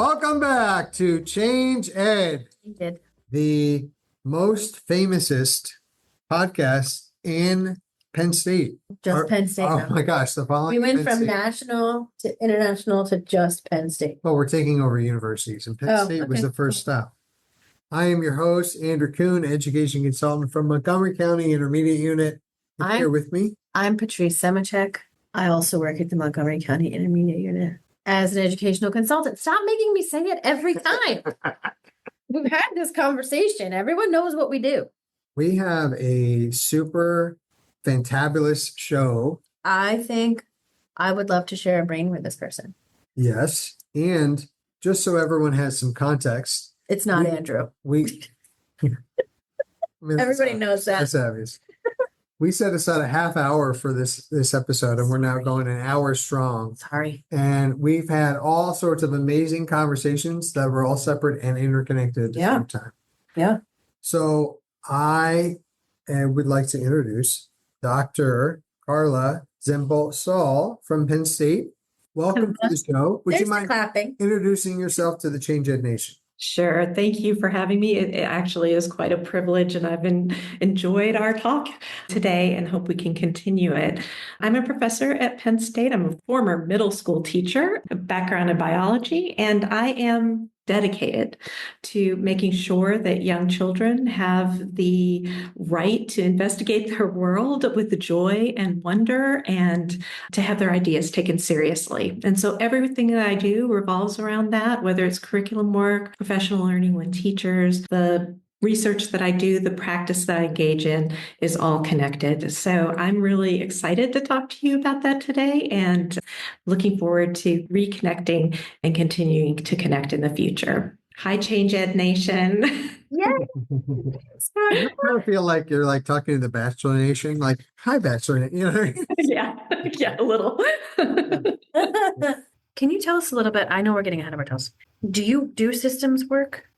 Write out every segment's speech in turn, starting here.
Welcome back to Change Ed, the most famousest podcast in Penn State. Just Penn State. Oh my gosh, the following. We went Penn from State. national to international to just Penn State. Well, we're taking over universities, and Penn State was the first stop. I am your host, Andrew Kuhn, education consultant from Montgomery County Intermediate Unit. Here with me. I'm Patrice Semachek. I also work at the Montgomery County Intermediate Unit as an educational consultant. Stop making me say it every time. We've had this conversation. Everyone knows what we do. We have a super fantabulous show. I think I would love to share a brain with this person. Yes. And just so everyone has some context. It's not Andrew. Everybody knows that. That's obvious. We set aside a half hour for this episode, and we're now going an hour strong. Sorry. And we've had all sorts of amazing conversations that were all separate and interconnected at the same time. Yeah. So I would like to introduce Dr. Carla Zembal-Saul from Penn State. Welcome to the show. Would you mind introducing yourself to the Change Ed Nation? Sure. Thank you for having me. It actually is quite a privilege, and I've enjoyed our talk today and hope we can continue it. I'm a professor at Penn State. I'm a former middle school teacher, a background in biology, and I am dedicated to making sure that young children have the right to investigate their world with the joy and wonder and to have their ideas taken seriously. And so everything that I do revolves around that, whether it's curriculum work, professional learning with teachers, the research that I do, the practice that I engage in is all connected. So I'm really excited to talk to you about that today and looking forward to reconnecting and continuing to connect in the future. Hi, Change Ed Nation. Yeah. I feel like you're like talking to the Bachelor Nation, like, hi, Bachelor Nation. You know? Yeah, a little. Can you tell us a little bit? I know we're getting ahead of ourselves. Do you do systems work?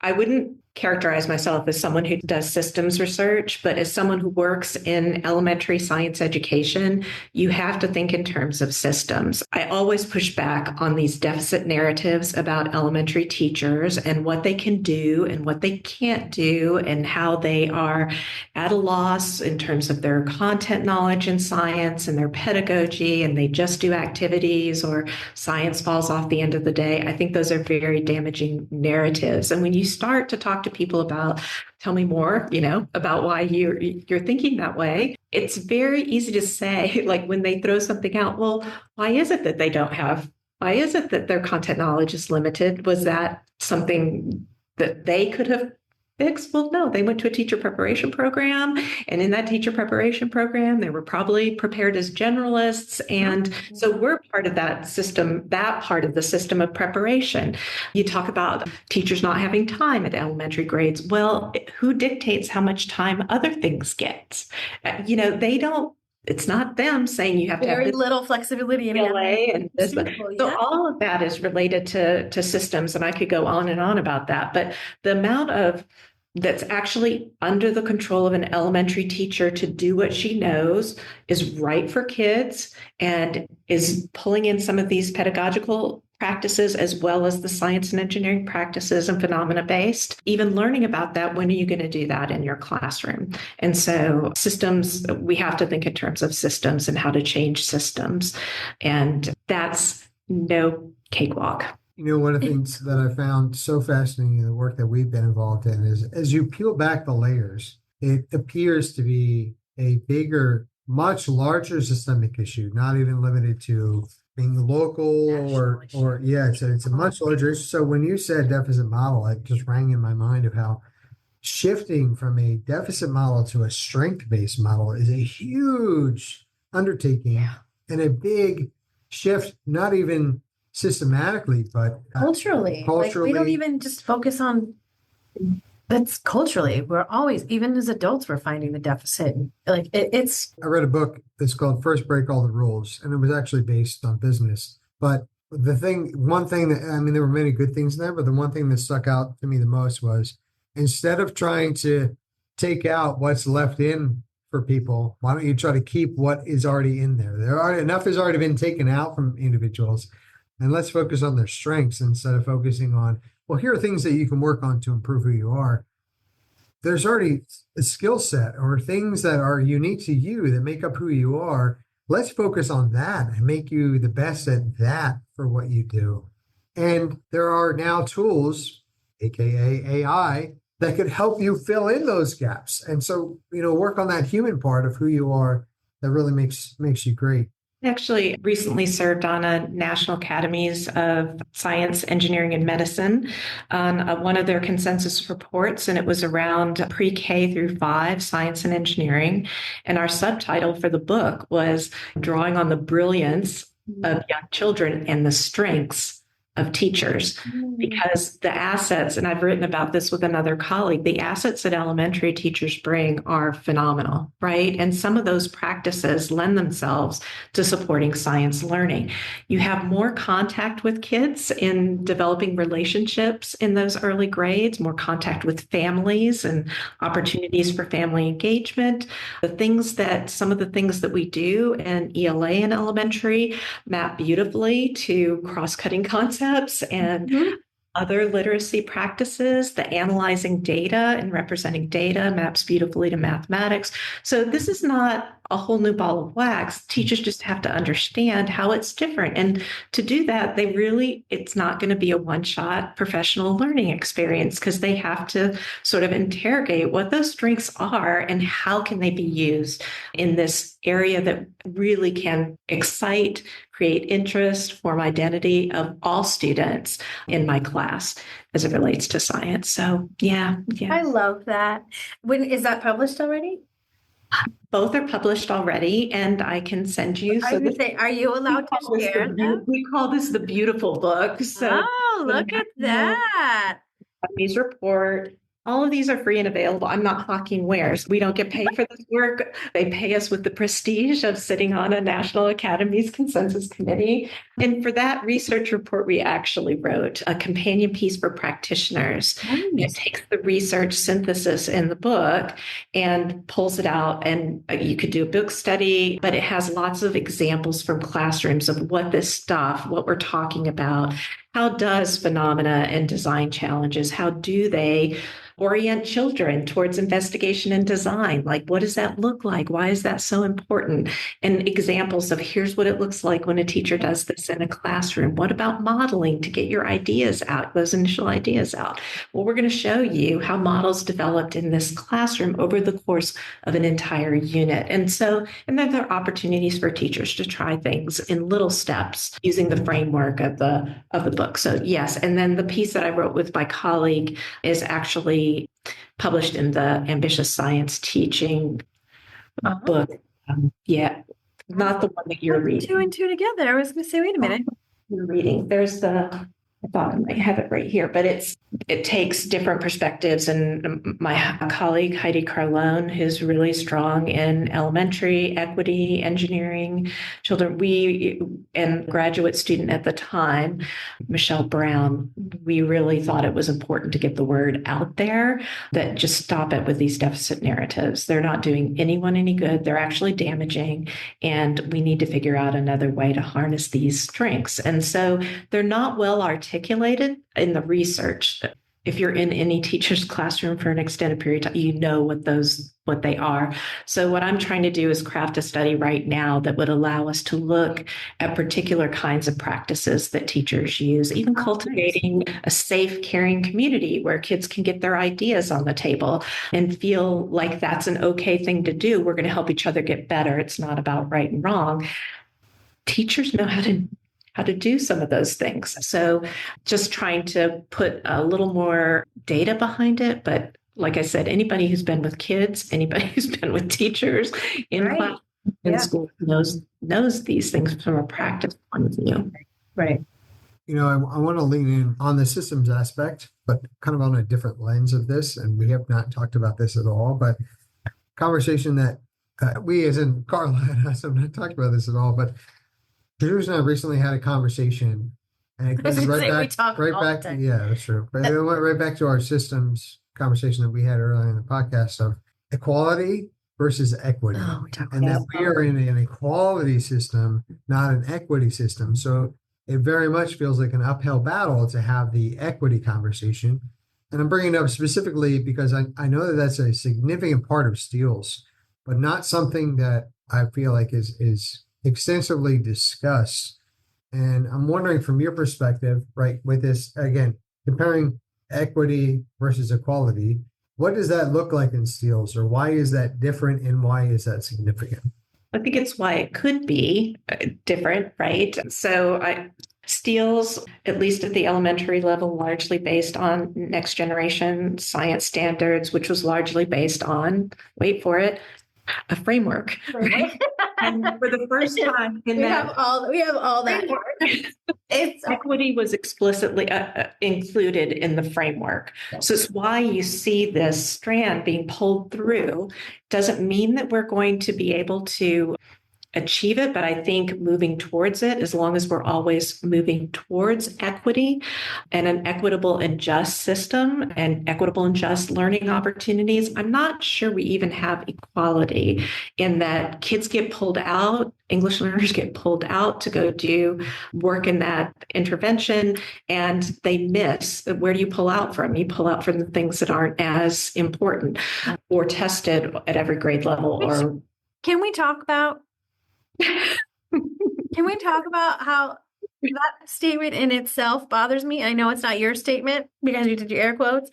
I wouldn't characterize myself as someone who does systems research, but as someone who works in elementary science education, you have to think in terms of systems. I always push back on these deficit narratives about elementary teachers and what they can do and what they can't do and how they are at a loss in terms of their content knowledge in science and their pedagogy, and they just do activities or science falls off the end of the day. I think those are very damaging narratives. And when you start to talk to people about, tell me more, about why you're thinking that way, it's very easy to say, like when they throw something out, well, why is it that why is it that their content knowledge is limited? Was that something that they could have fixed? Well, no, they went to a teacher preparation program. And in that teacher preparation program, they were probably prepared as generalists. And so we're part of that system, that part of the system of preparation. You talk about teachers not having time at elementary grades. Well, who dictates how much time other things get? They don't. It's not them saying you have to have very little flexibility in LA and this. So all of that is related to systems, and I could go on and on about that. But the amount of that's actually under the control of an elementary teacher to do what she knows is right for kids and is pulling in some of these pedagogical practices as well as the science and engineering practices and phenomena based. Even learning about that, when are you going to do that in your classroom? And so systems, we have to think in terms of systems and how to change systems. And that's no cakewalk. One of the things that I found so fascinating in the work that we've been involved in is as you peel back the layers, it appears to be a bigger, much larger systemic issue, not even limited to being local it's a much larger issue. So when you said deficit model, it just rang in my mind of how shifting from a deficit model to a strength-based model is a huge undertaking and a big shift, not even systematically, but culturally. Like we don't even just focus on that's culturally. We're always, even as adults, we're finding the deficit. Like it's. I read a book that's called First Break All the Rules, and it was actually based on business. But one thing that, there were many good things in there, but the one thing that stuck out to me the most was instead of trying to take out what's left in for people, why don't you try to keep what is already in there? Enough has already been taken out from individuals. and let's focus on their strengths instead of focusing on, well, here are things that you can work on to improve who you are. There's already a skill set or things that are unique to you that make up who you are. Let's focus on that and make you the best at that for what you do. And there are now tools, AKA AI, that could help you fill in those gaps. And so, work on that human part of who you are that really makes you great. I actually recently served on a National Academies of Science, Engineering, and Medicine on one of their consensus reports, and it was around pre-K through 5 science and engineering. And our subtitle for the book was Drawing on the Brilliance of Young Children and the Strengths of Teachers, because the assets, and I've written about this with another colleague, the assets that elementary teachers bring are phenomenal, right? And some of those practices lend themselves to supporting science learning. You have more contact with kids in developing relationships in those early grades, more contact with families and opportunities for family engagement. Some of the things that we do in ELA in elementary map beautifully to cross-cutting concepts and other literacy practices. The analyzing data and representing data maps beautifully to mathematics. So this is not a whole new ball of wax. Teachers just have to understand how it's different. And to do that, it's not going to be a one-shot professional learning experience, because they have to sort of interrogate what those strengths are and how can they be used in this area that really can excite, create interest, form identity of all students in my class as it relates to science. So yeah. I love that. When is that published already? Both are published already, and I can send you. Are you allowed to share them? We call this the beautiful book. So look at that. These report. All of these are free and available. I'm not hawking wares. We don't get paid for this work. They pay us with the prestige of sitting on a National Academies Consensus Committee. And for that research report, we actually wrote a companion piece for practitioners. It takes the research synthesis in the book and pulls it out. And you could do a book study, but it has lots of examples from classrooms of what we're talking about. How does phenomena and design challenges, how do they orient children towards investigation and design? Like, what does that look like? Why is that so important? And examples of here's what it looks like when a teacher does this in a classroom. What about modeling to get your ideas out, those initial ideas out? Well, we're going to show you how models developed in this classroom over the course of an entire unit. And then there are opportunities for teachers to try things in little steps using the framework of the book. So yes, and then the piece that I wrote with my colleague is actually published in the Ambitious Science Teaching book. Not the one that you're reading. 2 and 2 together. I was going to say, wait a minute. You're reading. I thought I might have it right here, but it takes different perspectives. And my colleague, Heidi Carlone, who's really strong in elementary, equity, engineering, children, and graduate student at the time, Michelle Brown, we really thought it was important to get the word out there that just stop it with these deficit narratives. They're not doing anyone any good. They're actually damaging. And we need to figure out another way to harness these strengths. And so they're not well articulated in the research. If you're in any teacher's classroom for an extended period of time, you know what they are. So what I'm trying to do is craft a study right now that would allow us to look at particular kinds of practices that teachers use, even cultivating a safe, caring community where kids can get their ideas on the table and feel like that's an okay thing to do. We're going to help each other get better. It's not about right and wrong. Teachers know how to do some of those things. So just trying to put a little more data behind it. But like I said, anybody who's been with kids, anybody who's been with teachers in class, in school knows these things from a practice point of view. Right. I want to lean in on the systems aspect, but kind of on a different lens of this. And we have not talked about this at all, but conversation that we, as in Carla and us, have not talked about this at all, but Drews and I recently had a conversation, and it goes right back. Yeah, that's true. But it went right back to our systems conversation that we had earlier in the podcast of equality versus equity, and that we are in an equality system, not an equity system. So it very much feels like an uphill battle to have the equity conversation. And I'm bringing it up specifically because I know that that's a significant part of Steele's, but not something that I feel like is extensively discussed. And I'm wondering from your perspective, right, with this, again, comparing equity versus equality, what does that look like in Steele's, or why is that different and why is that significant? I think it's why it could be different, right? So Steele's, at least at the elementary level, largely based on next generation science standards, which was largely based on, wait for it, a framework. Right? And for the first time in we have all that. Equity was explicitly included in the framework. So it's why you see this strand being pulled through. Doesn't mean that we're going to be able to achieve it, but I think moving towards it, as long as we're always moving towards equity and an equitable and just system and equitable and just learning opportunities, I'm not sure we even have equality in that kids get pulled out, English learners get pulled out to go do work in that intervention, and they miss. Where do you pull out from? You pull out from the things that aren't as important or tested at every grade level. Or can we talk about how that statement in itself bothers me? I know it's not your statement because you did your air quotes,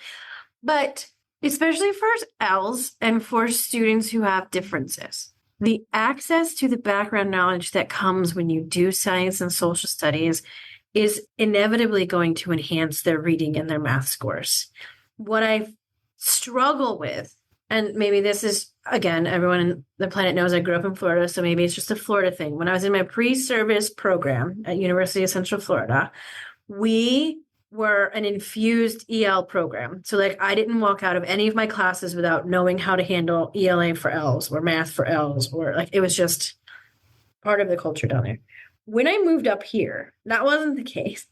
but especially for L's and for students who have differences, the access to the background knowledge that comes when you do science and social studies is inevitably going to enhance their reading and their math scores. What I struggle with, and maybe this is, again, everyone on the planet knows I grew up in Florida, so maybe it's just a Florida thing. When I was in my pre-service program at University of Central Florida, we were an infused EL program. So like I didn't walk out of any of my classes without knowing how to handle ELA for L's or math for L's, or like it was just part of the culture down there. When I moved up here, that wasn't the case.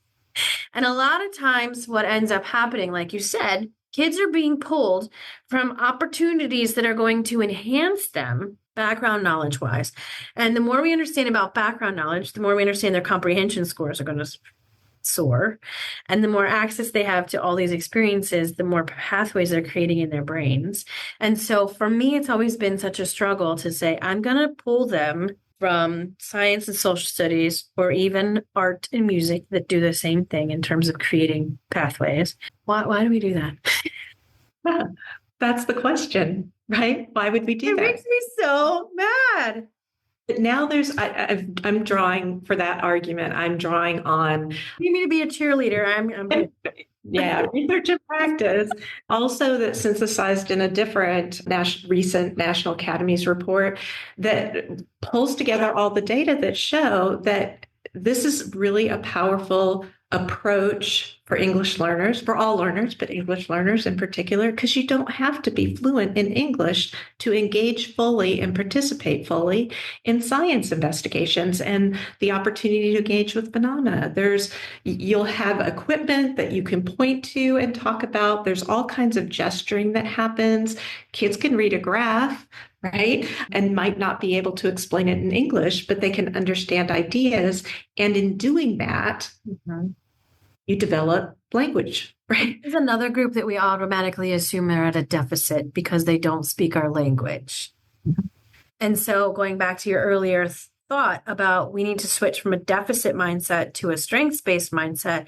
And a lot of times what ends up happening, like you said, kids are being pulled from opportunities that are going to enhance them background knowledge wise. And the more we understand about background knowledge, the more we understand their comprehension scores are going to soar. And the more access they have to all these experiences, the more pathways they're creating in their brains. And so for me, it's always been such a struggle to say, I'm going to pull them from science and social studies, or even art and music that do the same thing in terms of creating pathways. Why do we do that? That's the question, right? Why would we do that? It makes me so mad. But now I'm drawing for that argument. I'm drawing on. You mean to be a cheerleader? I'm Yeah, research and practice. Also, that synthesized in a different recent National Academies report that pulls together all the data that show that this is really a powerful approach for English learners, for all learners, but English learners in particular, because you don't have to be fluent in English to engage fully and participate fully in science investigations and the opportunity to engage with phenomena. You'll have equipment that you can point to and talk about. There's all kinds of gesturing that happens. Kids can read a graph, right? And might not be able to explain it in English, but they can understand ideas. And in doing that, you develop language, right? There's another group that we automatically assume they're at a deficit because they don't speak our language. And so going back to your earlier thought about we need to switch from a deficit mindset to a strengths-based mindset,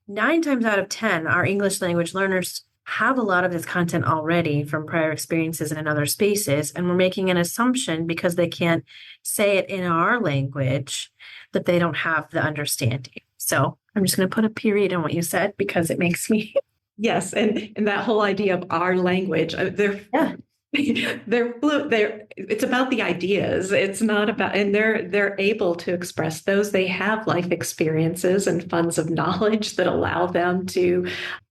9 times out of 10, our English language learners have a lot of this content already from prior experiences in other spaces. And we're making an assumption because they can't say it in our language that they don't have the understanding. So I'm just going to put a period on what you said because it makes me. Yes. And that whole idea of our language, it's about the ideas. It's not about, and they're able to express those. They have life experiences and funds of knowledge that allow them to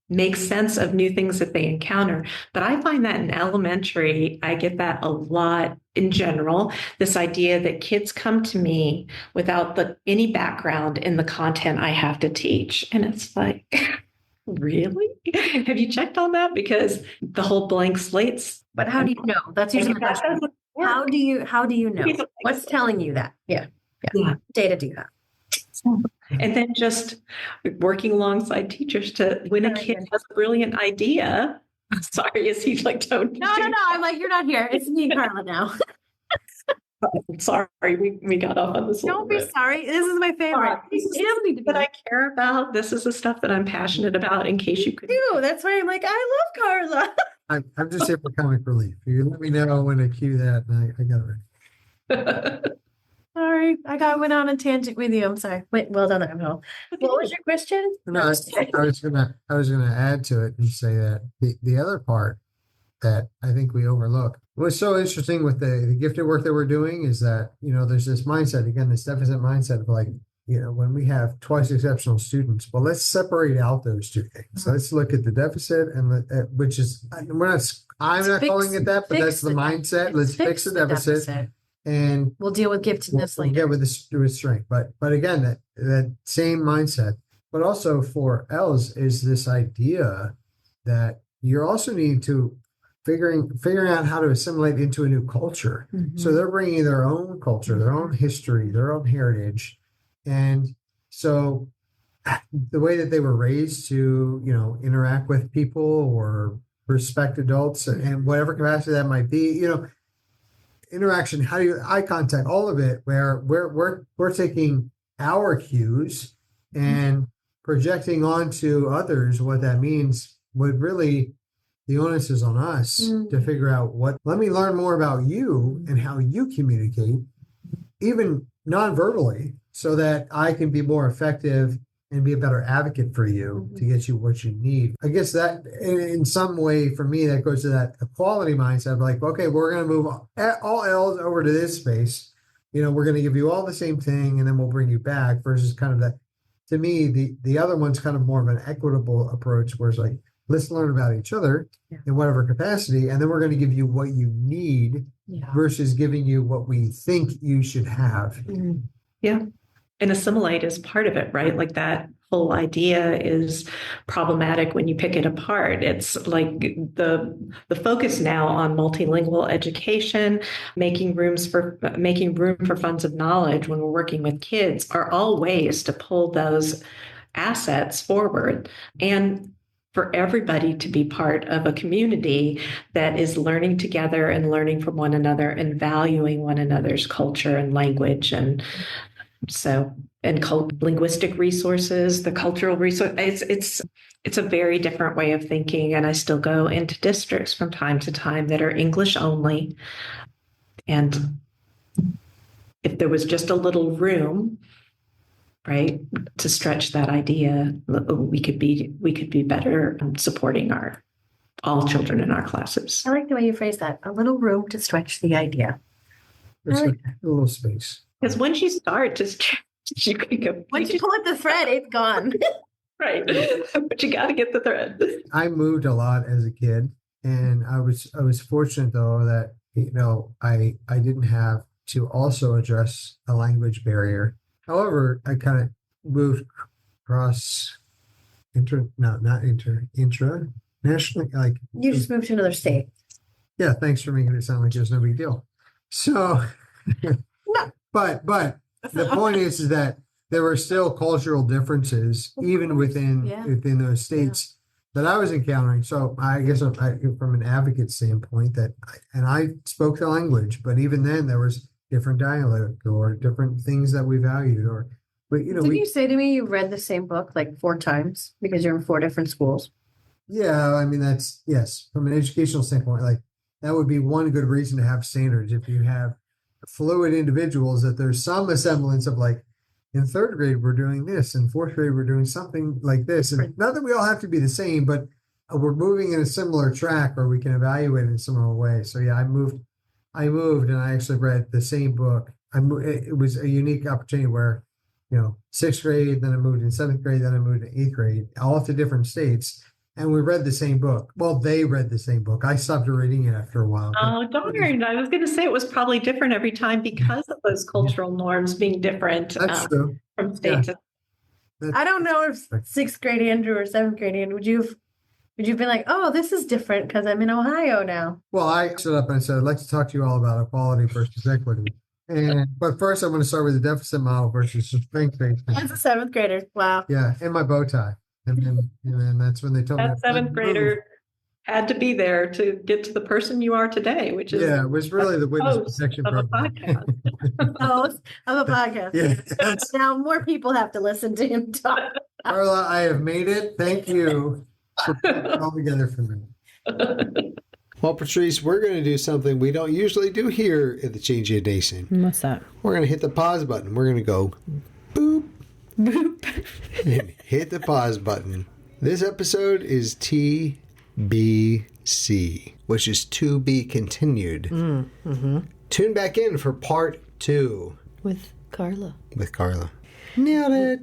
make sense of new things that they encounter. But I find that in elementary, I get that a lot in general, this idea that kids come to me without any background in the content I have to teach. And it's like, really? Have you checked on that? Because the whole blank slates. But how do you know? That's usually the question. How do you know? What's telling you that? Yeah. Data do that. And then just working alongside teachers to when a kid has a brilliant idea. Sorry, is he like Tony? No. I'm like, you're not here. It's me and Carla now. I'm sorry, we got off on this. Don't be sorry. This is my favorite. This is the that I care about. This is the stuff that I'm passionate about. In case you could, that's why I'm like, I love Carla. I'm just here for comic relief. You let me know when to cue that, and I got it ready. Sorry, went on a tangent with you. I'm sorry. Wait, well done, Emerald. What was your question? No, I was gonna add to it and say that the other part that I think we overlook. What's so interesting with the gifted work that we're doing is that, there's this mindset, again, this deficit mindset of like, when we have twice exceptional students, well, let's separate out those two things. So let's look at the deficit which is, I'm not calling it that, but that's the mindset. Let's fix the deficit. And we'll deal with giftedness later. Yeah, with strength. But again, that same mindset, but also for L's is this idea that you're also needing to figuring out how to assimilate into a new culture. Mm-hmm. So they're bringing their own culture, their own history, their own heritage. And so the way that they were raised to, interact with people or respect adults and whatever capacity that might be, interaction, how do you eye contact, all of it, where we're taking our cues and projecting onto others what that means would really, the onus is on us to figure out let me learn more about you and how you communicate, even non-verbally, so that I can be more effective and be a better advocate for you to get you what you need. I guess that in some way for me, that goes to that equality mindset of like, okay, we're going to move all L's over to this space. We're going to give you all the same thing and then we'll bring you back versus kind of that. To me, the other one's kind of more of an equitable approach where it's like, let's learn about each other in whatever capacity, and then we're going to give you what you need versus giving you what we think you should have. Yeah. And assimilate is part of it, right? Like that whole idea is problematic when you pick it apart. It's like the focus now on multilingual education, making room for funds of knowledge when we're working with kids are all ways to pull those assets forward and for everybody to be part of a community that is learning together and learning from one another and valuing one another's culture and language and linguistic resources, the cultural resource. It's a very different way of thinking. And I still go into districts from time to time that are English only. And if there was just a little room, right, to stretch that idea, we could be better supporting all children in our classes. I like the way you phrase that. A little room to stretch the idea. A little space. Because once you start, you can go. Once you pull at the thread, it's gone. Right, but you got to get the thread. I moved a lot as a kid, and I was fortunate though that I didn't have to also address a language barrier. However, I kind of moved across intra-nationally. Like you just moved to another state. Yeah, thanks for making it sound like there's no big deal. So, no. but the point is that there were still cultural differences even within those states that I was encountering. So I guess from an advocate standpoint I spoke the language, but even then there was different dialect or different things that we valued Did you say to me you read the same book like 4 times because you're in 4 different schools? Yeah, I mean, that's, yes, from an educational standpoint, like that would be one good reason to have standards. If you have fluid individuals, that there's some semblance of like, in 3rd grade, we're doing this, in 4th grade, we're doing something like this. And not that we all have to be the same, but we're moving in a similar track where we can evaluate in a similar way. So yeah, I moved and I actually read the same book. It was a unique opportunity where, 6th grade, then I moved in 7th grade, then I moved to 8th grade, all to different states. And we read the same book. Well, they read the same book. I stopped reading it after a while. Oh, darn. I was going to say it was probably different every time because of those cultural norms being different. That's true. From state to. I don't know if 6th grade Andrew or 7th grade Andrew, would you have been like, oh, this is different because I'm in Ohio now? Well, I stood up and I said, I'd like to talk to you all about equality versus equity. But first, I'm going to start with the deficit model versus the strength-based. As a 7th grader. Wow. Yeah, and my bow tie. And then that's when they told me. That seventh grader had to be there to get to the person you are today, which is Yeah, it was really the witness host protection of a program. The host of a podcast. Yeah. Now more people have to listen to him talk. Carla, I have made it. Thank you for putting it all together for me. Well, Patrice, we're going to do something we don't usually do here at the Changing Nation. What's that? We're going to hit the pause button. We're going to go boop, boop, and hit the pause button. This episode is TBC, which is to be continued. Mm-hmm. Tune back in for part 2 With Carla. with Carla. Nailed it.